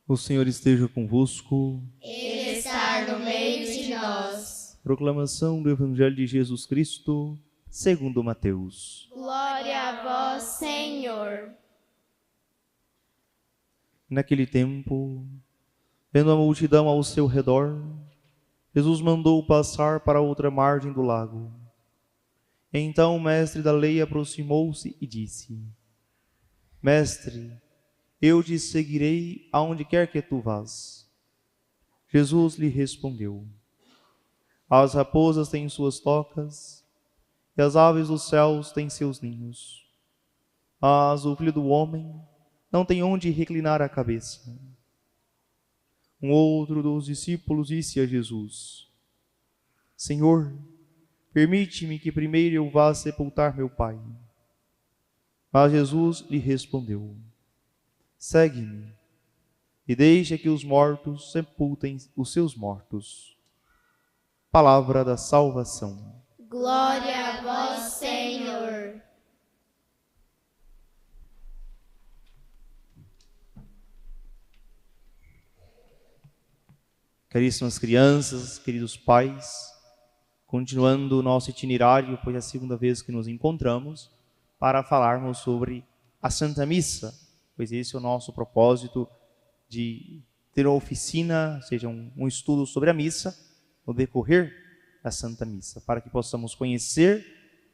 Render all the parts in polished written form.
O Senhor esteja convosco. Ele está no meio de nós. Proclamação do Evangelho de Jesus Cristo, segundo Mateus. Glória a vós, Senhor. Naquele tempo, vendo a multidão ao seu redor, Jesus mandou passar para a outra margem do lago. Então o mestre da lei aproximou-se e disse: Mestre, eu te seguirei aonde quer que tu vás. Jesus lhe respondeu: As raposas têm suas tocas, e as aves dos céus têm seus ninhos. Mas o Filho do Homem não tem onde reclinar a cabeça. Um outro dos discípulos disse a Jesus: Senhor, permite-me que primeiro eu vá sepultar meu pai. Mas Jesus lhe respondeu: Segue-me e deixa que os mortos sepultem os seus mortos. Palavra da salvação. Glória a vós, Senhor. Caríssimas crianças, queridos pais, continuando o nosso itinerário, pois é a segunda vez que nos encontramos, para falarmos sobre a Santa Missa, pois esse é o nosso propósito de ter uma oficina, ou seja, um estudo sobre a missa, no decorrer da Santa Missa, para que possamos conhecer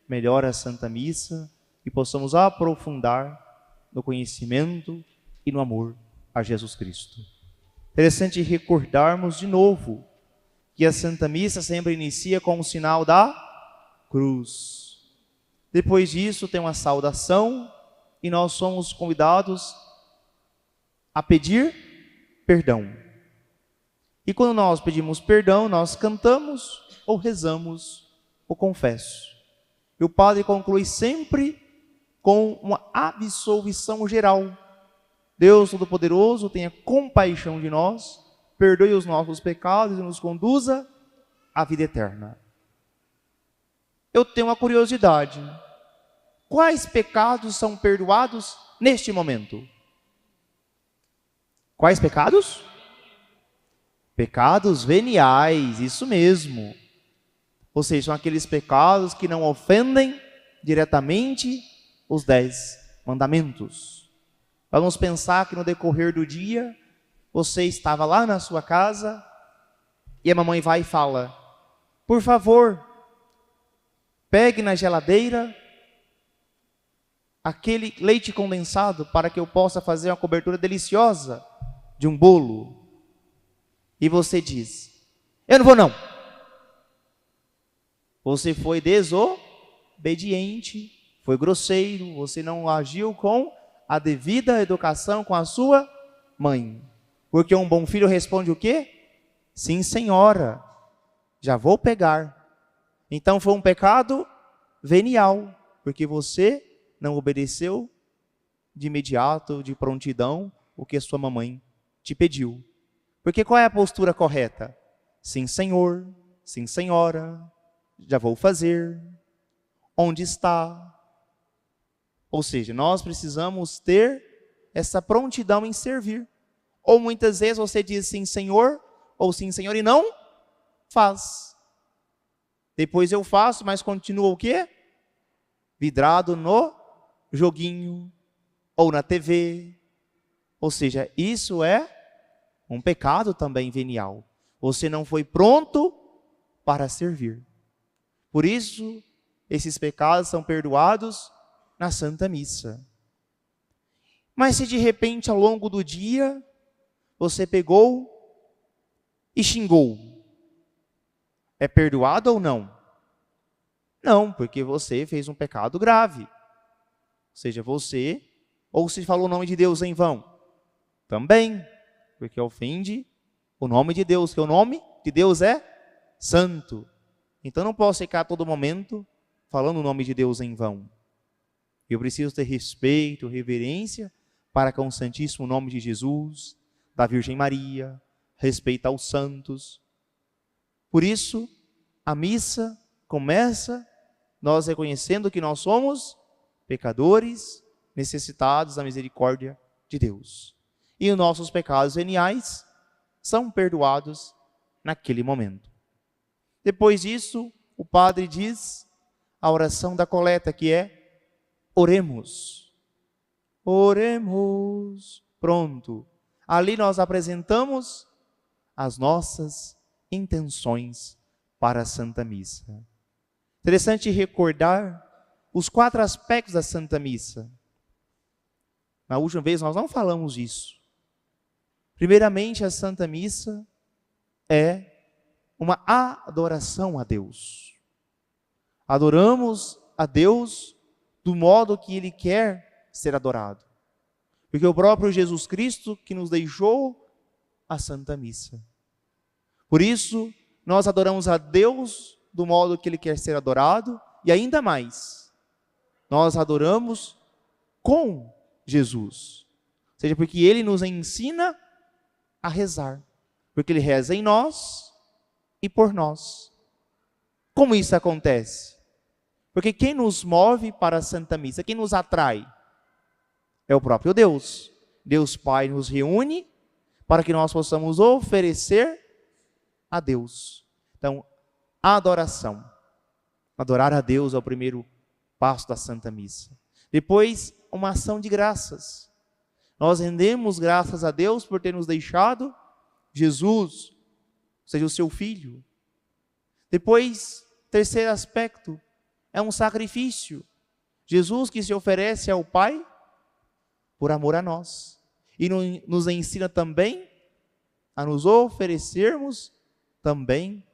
melhor a Santa Missa e possamos aprofundar no conhecimento e no amor a Jesus Cristo. Interessante recordarmos de novo que a Santa Missa sempre inicia com o sinal da cruz. Depois disso tem uma saudação e nós somos convidados a pedir perdão. E quando nós pedimos perdão, nós cantamos ou rezamos o confesso. E o padre conclui sempre com uma absolvição geral. Deus Todo-Poderoso tenha compaixão de nós, perdoe os nossos pecados e nos conduza à vida eterna. Eu tenho uma curiosidade. Quais pecados são perdoados neste momento? Quais pecados? Pecados veniais, isso mesmo. Ou seja, são aqueles pecados que não ofendem diretamente os 10 mandamentos. Vamos pensar que no decorrer do dia, você estava lá na sua casa e a mamãe vai e fala: por favor, pegue na geladeira aquele leite condensado para que eu possa fazer uma cobertura deliciosa de um bolo. E você diz: eu não vou não. Você foi desobediente, foi grosseiro, você não agiu com a devida educação com a sua mãe. Porque um bom filho responde o quê? Sim, senhora, já vou pegar. Então foi um pecado venial, porque você não obedeceu de imediato, de prontidão, o que a sua mamãe te pediu. Porque qual é a postura correta? Sim, senhor, sim, senhora, já vou fazer. Onde está? Ou seja, nós precisamos ter essa prontidão em servir. Ou muitas vezes você diz sim, senhor, ou sim, senhor, e não faz. Depois eu faço, mas continua o quê? Vidrado no joguinho, ou na TV. Ou seja, isso é um pecado também venial. Você não foi pronto para servir. Por isso, esses pecados são perdoados na Santa Missa. Mas se de repente ao longo do dia você pegou e xingou, é perdoado ou não? Não, porque você fez um pecado grave. Ou seja, você, ou se falou o nome de Deus em vão, também, porque ofende o nome de Deus, que o nome de Deus é santo. Então não posso ficar a todo momento falando o nome de Deus em vão. Eu preciso ter respeito, reverência para com o santíssimo nome de Jesus, da Virgem Maria, respeito aos santos. Por isso, a missa começa nós reconhecendo que nós somos pecadores, necessitados da misericórdia de Deus. e os nossos pecados veniais são perdoados naquele momento. Depois disso, o padre diz a oração da coleta, que é: oremos. Oremos. Pronto. Ali nós apresentamos as nossas intenções para a Santa Missa. Interessante recordar os 4 aspectos da Santa Missa. Na última vez nós não falamos disso. Primeiramente, a Santa Missa é uma adoração a Deus. Adoramos a Deus do modo que Ele quer ser adorado. Porque o próprio Jesus Cristo que nos deixou a Santa Missa. Por isso, nós adoramos a Deus do modo que Ele quer ser adorado, e ainda mais, nós adoramos com Jesus. Ou seja, porque Ele nos ensina a rezar. Porque Ele reza em nós e por nós. Como isso acontece? Porque quem nos move para a Santa Missa, quem nos atrai, é o próprio Deus. Deus Pai nos reúne para que nós possamos oferecer a Deus. Então, a adoração. Adorar a Deus é o primeiro passo da Santa Missa. Depois, uma ação de graças. Nós rendemos graças a Deus por ter nos deixado Jesus, ou seja, o seu Filho. Depois, terceiro aspecto, é um sacrifício. Jesus que se oferece ao Pai por amor a nós. E nos ensina também a nos oferecermos também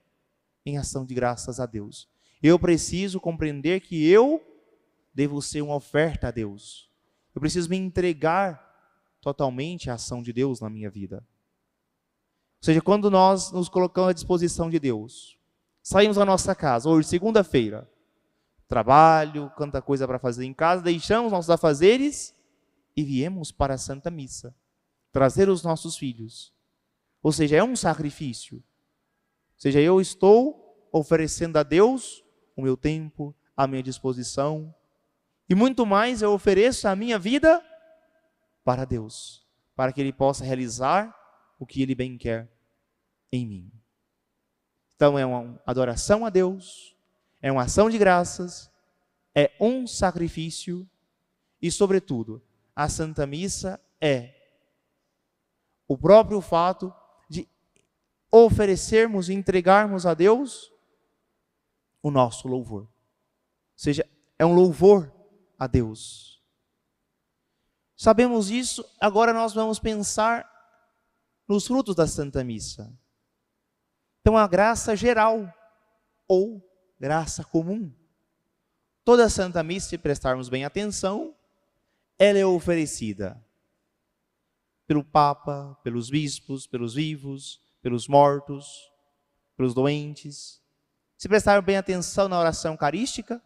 em ação de graças a Deus. Eu preciso compreender que eu devo ser uma oferta a Deus. Eu preciso me entregar totalmente à ação de Deus na minha vida. Ou seja, quando nós nos colocamos à disposição de Deus, saímos da nossa casa, hoje, segunda-feira, trabalho, tanta coisa para fazer em casa, deixamos nossos afazeres e viemos para a Santa Missa, trazer os nossos filhos. Ou seja, é um sacrifício. Ou seja, eu estou oferecendo a Deus o meu tempo, a minha disposição, e muito mais eu ofereço a minha vida para Deus, para que Ele possa realizar o que Ele bem quer em mim. Então é uma adoração a Deus, é uma ação de graças, é um sacrifício e, sobretudo, a Santa Missa é o próprio fato de oferecermos e entregarmos a Deus o nosso louvor. Ou seja, é um louvor a Deus. Sabemos isso, agora nós vamos pensar nos frutos da Santa Missa. Então, a graça geral ou graça comum. Toda a Santa Missa, se prestarmos bem atenção, ela é oferecida pelo Papa, pelos bispos, pelos vivos, pelos mortos, pelos doentes. Se prestarmos bem atenção na oração eucarística,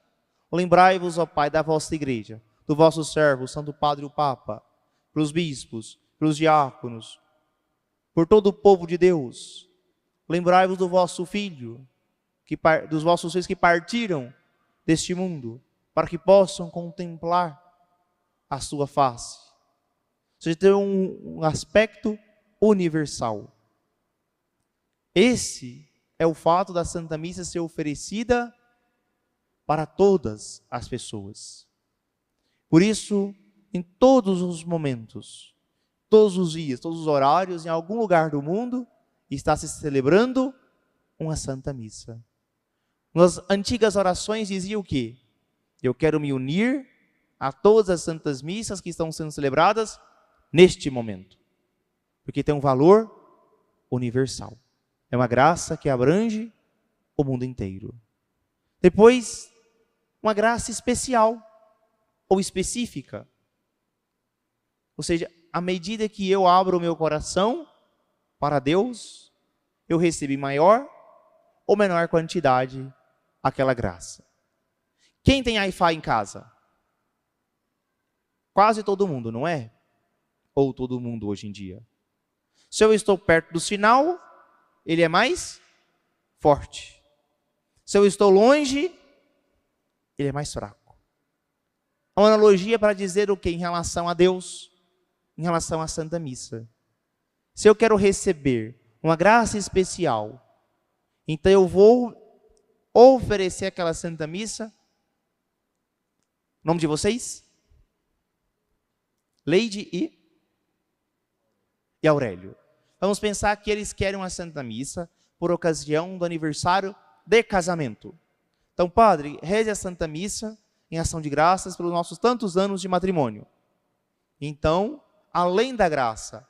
lembrai-vos, ó Pai, da vossa igreja, do vosso servo, o Santo Padre, o Papa, pelos bispos, pelos diáconos, por todo o povo de Deus. Lembrai-vos do vosso Filho, dos vossos filhos que partiram deste mundo, para que possam contemplar a sua face. Ou seja, tem um aspecto universal. Esse é o fato da Santa Missa ser oferecida para todas as pessoas. Por isso, em todos os momentos, todos os dias, todos os horários, em algum lugar do mundo, está se celebrando uma Santa Missa. Nas antigas orações dizia o quê? Eu quero me unir a todas as Santas Missas que estão sendo celebradas neste momento. Porque tem um valor universal. É uma graça que abrange o mundo inteiro. Depois, uma graça especial ou específica. Ou seja, à medida que eu abro o meu coração para Deus, eu recebo maior ou menor quantidade aquela graça. Quem tem Wi-Fi em casa? Quase todo mundo, não é? Ou todo mundo hoje em dia. Se eu estou perto do sinal, ele é mais forte. Se eu estou longe, ele é mais fraco. Uma analogia para dizer o que em relação a Deus. em relação à Santa Missa. Se eu quero receber uma graça especial, então eu vou oferecer aquela Santa Missa. Nome de vocês? Leide e Aurélio. Vamos pensar que eles querem uma Santa Missa por ocasião do aniversário de casamento. Então, padre, reze a Santa Missa em ação de graças pelos nossos tantos anos de matrimônio. Então, além da graça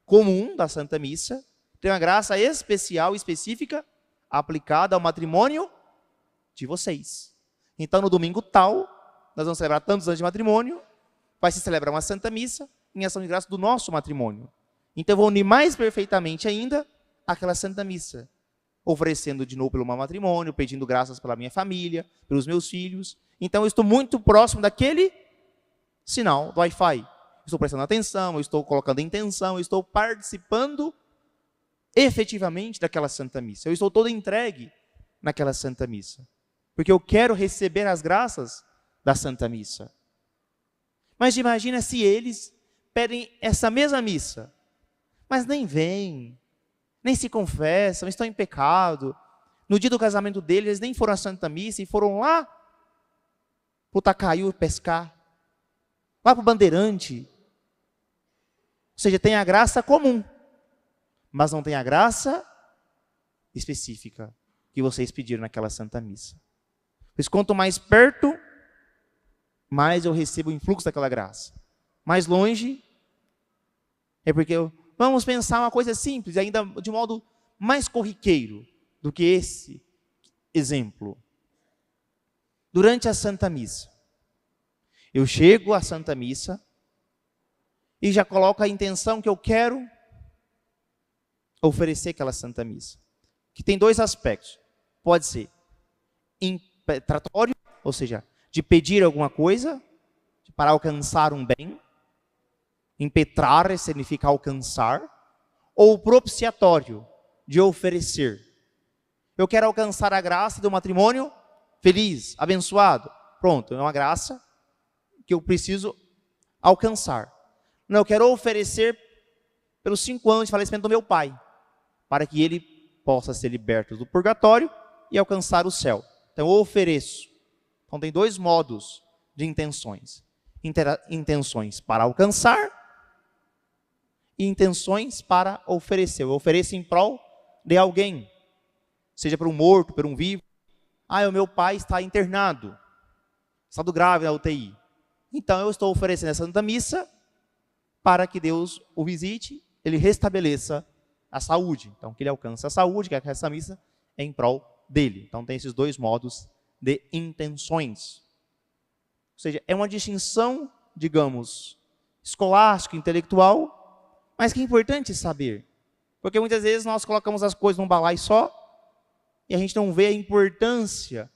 comum da Santa Missa, tem uma graça especial, específica, aplicada ao matrimônio de vocês. Então, no domingo tal, nós vamos celebrar tantos anos de matrimônio, vai se celebrar uma Santa Missa em ação de graça do nosso matrimônio. Então, eu vou unir mais perfeitamente ainda aquela Santa Missa, oferecendo de novo pelo meu matrimônio, pedindo graças pela minha família, pelos meus filhos. Então, eu estou muito próximo daquele sinal do Wi-Fi. Estou prestando atenção, eu estou colocando intenção, eu estou participando efetivamente daquela Santa Missa. Eu estou todo entregue naquela Santa Missa. Porque eu quero receber as graças da Santa Missa. Mas imagina se eles pedem essa mesma missa, mas nem vêm, nem se confessam, estão em pecado. No dia do casamento deles, eles nem foram à Santa Missa e foram lá para o Tacaiú pescar, lá para o Bandeirante. Ou seja, tem a graça comum, mas não tem a graça específica que vocês pediram naquela Santa Missa. Pois quanto mais perto, mais eu recebo o influxo daquela graça. Mais longe, é porque vamos pensar uma coisa simples, ainda de modo mais corriqueiro do que esse exemplo. Durante a Santa Missa, eu chego à Santa Missa e já coloco a intenção que eu quero oferecer aquela Santa Missa. Que tem dois aspectos. Pode ser impetratório, ou seja, de pedir alguma coisa para alcançar um bem. Impetrar significa alcançar. Ou propiciatório, de oferecer. Eu quero alcançar a graça do matrimônio feliz, abençoado. Pronto, é uma graça que eu preciso alcançar. Não, eu quero oferecer pelos 5 anos de falecimento do meu pai, para que ele possa ser liberto do purgatório e alcançar o céu. Então, eu ofereço. Então, tem 2 modos de intenções. Intenções para alcançar e intenções para oferecer. Eu ofereço em prol de alguém, seja para um morto, para um vivo. O meu pai está internado, estado grave na UTI. Então, eu estou oferecendo a Santa Missa para que Deus o visite, ele restabeleça a saúde. Então, que ele alcance a saúde, que essa missa é em prol dele. Então, tem esses 2 modos de intenções. Ou seja, é uma distinção, digamos, escolástica, intelectual, mas que é importante saber. Porque muitas vezes nós colocamos as coisas num balaio só e a gente não vê a importância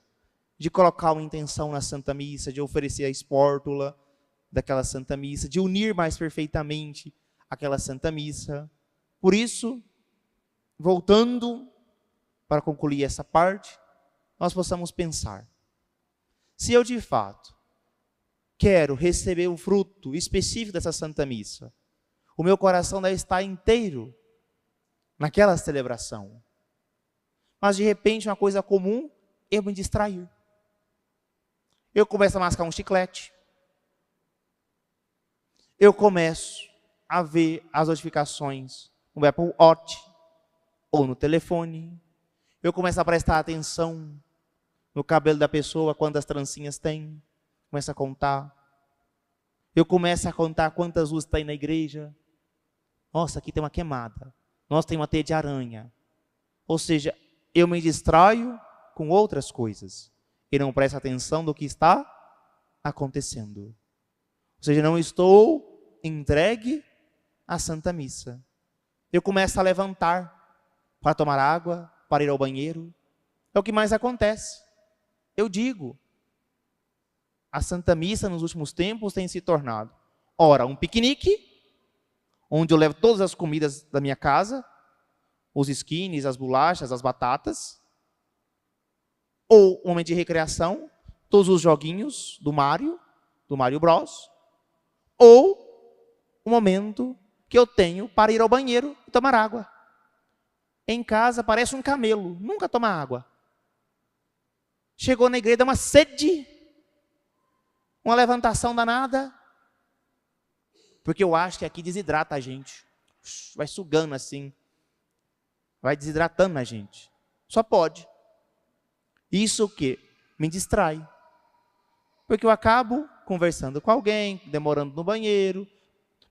de colocar uma intenção na Santa Missa, de oferecer a espórtula daquela Santa Missa, de unir mais perfeitamente aquela Santa Missa. Por isso, voltando para concluir essa parte, nós possamos pensar: se eu de fato quero receber o fruto específico dessa Santa Missa, o meu coração deve estar inteiro naquela celebração. Mas de repente, uma coisa comum, eu me distrair. Eu começo a mascar um chiclete. Eu começo a ver as notificações no Apple Watch ou no telefone. Eu começo a prestar atenção no cabelo da pessoa, quantas trancinhas tem. Começo a contar. Eu começo a contar quantas luzes tem na igreja. Nossa, aqui tem uma queimada. Nossa, tem uma teia de aranha. Ou seja, eu me distraio com outras coisas e não presto atenção no que está acontecendo. Ou seja, não estou entregue à Santa Missa. Eu começo a levantar para tomar água, para ir ao banheiro. É o que mais acontece. Eu digo, a Santa Missa nos últimos tempos tem se tornado, ora, um piquenique, onde eu levo todas as comidas da minha casa, os skinnies, as bolachas, as batatas, ou um momento de recreação, todos os joguinhos do Mario Bros, ou o momento que eu tenho para ir ao banheiro e tomar água. Em casa parece um camelo, nunca toma água. Chegou na igreja, dá uma sede, uma levantação danada, porque eu acho que aqui desidrata a gente. Vai sugando assim, vai desidratando a gente. Só pode. Isso o quê? Me distrai. Porque eu acabo conversando com alguém, demorando no banheiro,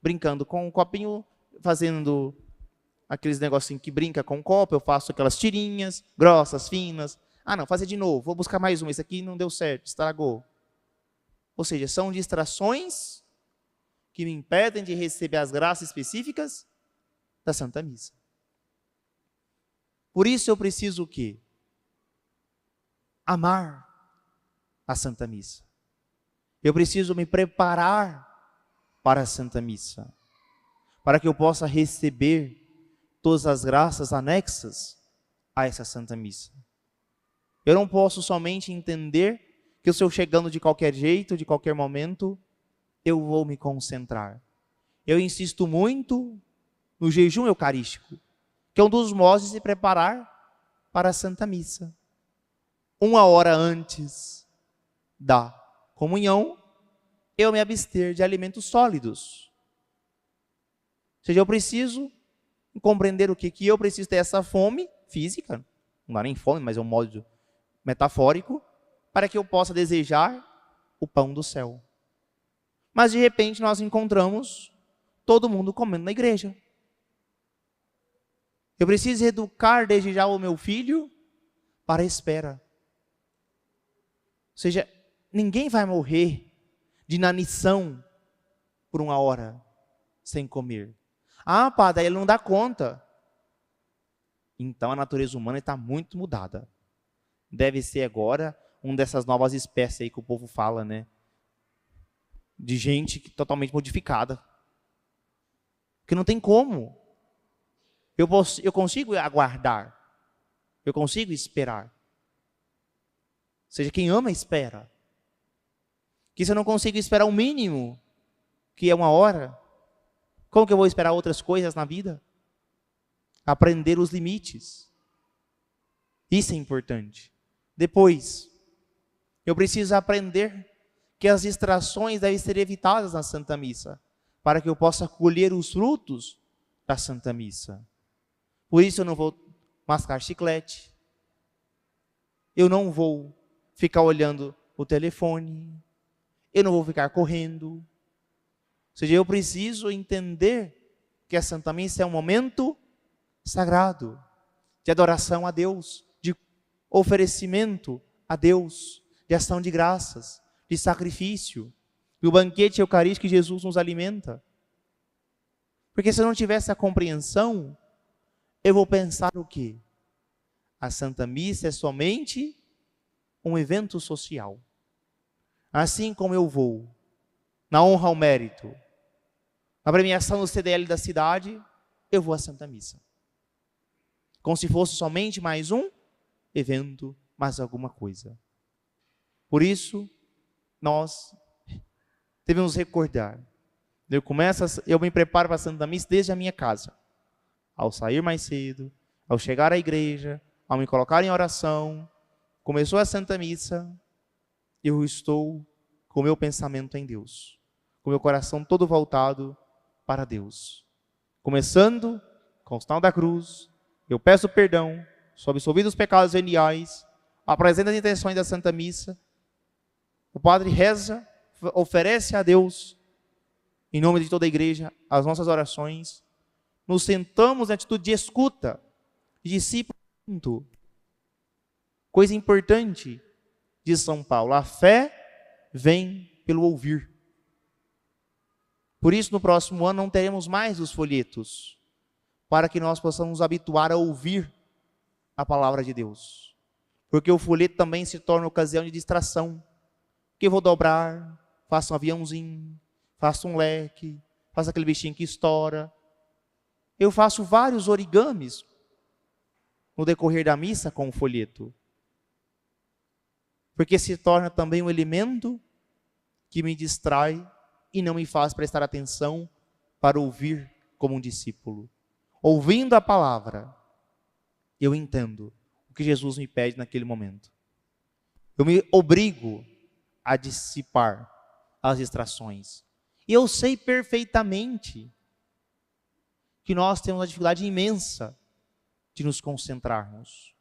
brincando com um copinho, fazendo aqueles negocinhos que brinca com o copo, eu faço aquelas tirinhas, grossas, finas. Ah, não, fazer de novo, vou buscar mais um, esse aqui não deu certo, estragou. Ou seja, são distrações que me impedem de receber as graças específicas da Santa Missa. Por isso eu preciso o quê? Amar a Santa Missa. Eu preciso me preparar para a Santa Missa, para que eu possa receber todas as graças anexas a essa Santa Missa. Eu não posso somente entender que eu estou chegando de qualquer jeito, de qualquer momento, eu vou me concentrar. Eu insisto muito no jejum eucarístico, que é um dos modos de se preparar para a Santa Missa. 1 hora antes da comunhão, eu me abster de alimentos sólidos. Ou seja, eu preciso compreender o que eu preciso ter essa fome física, não é nem fome, mas é um modo metafórico, para que eu possa desejar o pão do céu. Mas de repente nós encontramos todo mundo comendo na igreja. Eu preciso educar desde já o meu filho para a espera. Ou seja, ninguém vai morrer de inanição por 1 hora sem comer. Ah, padre, ele não dá conta. Então a natureza humana está muito mudada. Deve ser agora uma dessas novas espécies aí que o povo fala, né? De gente totalmente modificada. Que não tem como. Eu consigo aguardar. Eu consigo esperar. Ou seja, quem ama, espera. Que se eu não consigo esperar o mínimo, que é 1 hora, como que eu vou esperar outras coisas na vida? Aprender os limites. Isso é importante. Depois, eu preciso aprender que as distrações devem ser evitadas na Santa Missa, para que eu possa colher os frutos da Santa Missa. Por isso eu não vou mascar chiclete, eu não vou ficar olhando o telefone, eu não vou ficar correndo. Ou seja, eu preciso entender que a Santa Missa é um momento sagrado, de adoração a Deus, de oferecimento a Deus, de ação de graças, de sacrifício, do banquete eucarístico que Jesus nos alimenta. Porque se eu não tiver essa compreensão, eu vou pensar o quê? A Santa Missa é somente um evento social. Assim como eu vou na honra ao mérito, na premiação do CDL da cidade, eu vou à Santa Missa. Como se fosse somente mais um evento, mais alguma coisa. Por isso, nós devemos recordar. Eu me preparo para a Santa Missa desde a minha casa. Ao sair mais cedo, ao chegar à igreja, ao me colocar em oração, começou a Santa Missa, eu estou com o meu pensamento em Deus, com o meu coração todo voltado para Deus. Começando com o sinal da cruz, eu peço perdão, sou absolvido dos pecados veniais, apresento as intenções da Santa Missa, o padre reza, oferece a Deus, em nome de toda a igreja, as nossas orações, nos sentamos em atitude de escuta, de discípulo. Coisa importante, diz São Paulo, a fé vem pelo ouvir. Por isso, no próximo ano, não teremos mais os folhetos, para que nós possamos nos habituar a ouvir a palavra de Deus. Porque o folheto também se torna ocasião de distração. Que eu vou dobrar, faço um aviãozinho, faço um leque, faço aquele bichinho que estoura. Eu faço vários origamis no decorrer da missa com o folheto. Porque se torna também um elemento que me distrai e não me faz prestar atenção para ouvir como um discípulo. Ouvindo a palavra, eu entendo o que Jesus me pede naquele momento. Eu me obrigo a dissipar as distrações. E eu sei perfeitamente que nós temos uma dificuldade imensa de nos concentrarmos.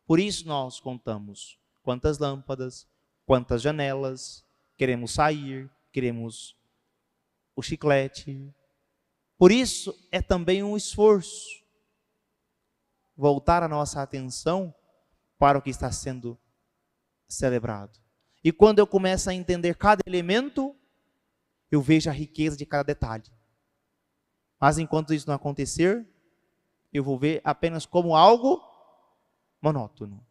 Por isso nós contamos quantas lâmpadas, quantas janelas, queremos sair, queremos o chiclete. Por isso é também um esforço voltar a nossa atenção para o que está sendo celebrado. E quando eu começo a entender cada elemento, eu vejo a riqueza de cada detalhe. Mas enquanto isso não acontecer, eu vou ver apenas como algo monótono.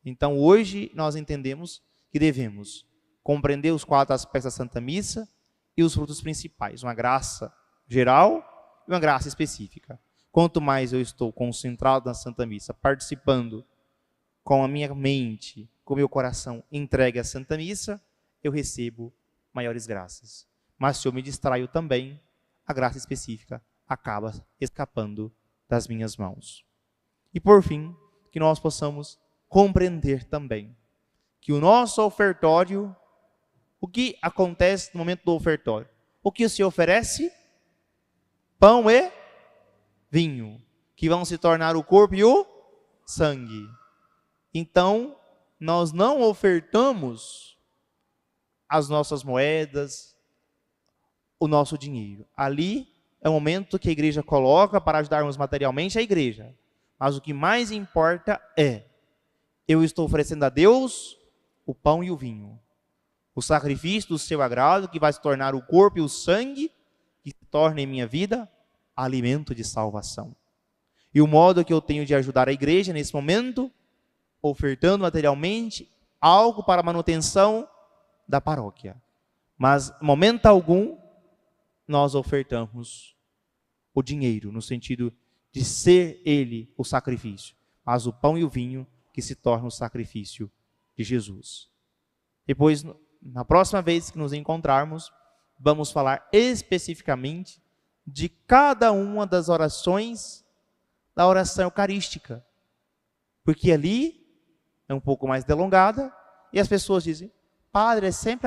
Então hoje nós entendemos que devemos compreender os 4 aspectos da Santa Missa e os frutos principais. Uma graça geral e uma graça específica. Quanto mais eu estou concentrado na Santa Missa, participando com a minha mente, com o meu coração entregue à Santa Missa, eu recebo maiores graças. Mas se eu me distraio também, a graça específica acaba escapando das minhas mãos. E por fim, que nós possamos compreender também que o nosso ofertório, o que acontece no momento do ofertório? O que se oferece? Pão e vinho, que vão se tornar o corpo e o sangue. Então, nós não ofertamos as nossas moedas, o nosso dinheiro. Ali é o momento que a igreja coloca para ajudarmos materialmente a igreja. Mas o que mais importa é, eu estou oferecendo a Deus o pão e o vinho. O sacrifício do seu agrado, que vai se tornar o corpo e o sangue, que se torna em minha vida alimento de salvação. E o modo que eu tenho de ajudar a igreja nesse momento, ofertando materialmente algo para a manutenção da paróquia. Mas, em momento algum, nós ofertamos o dinheiro, no sentido de ser ele o sacrifício, mas o pão e o vinho que se tornam o sacrifício de Jesus. Depois, na próxima vez que nos encontrarmos, vamos falar especificamente de cada uma das orações da oração eucarística. Porque ali é um pouco mais delongada e as pessoas dizem, padre, é sempre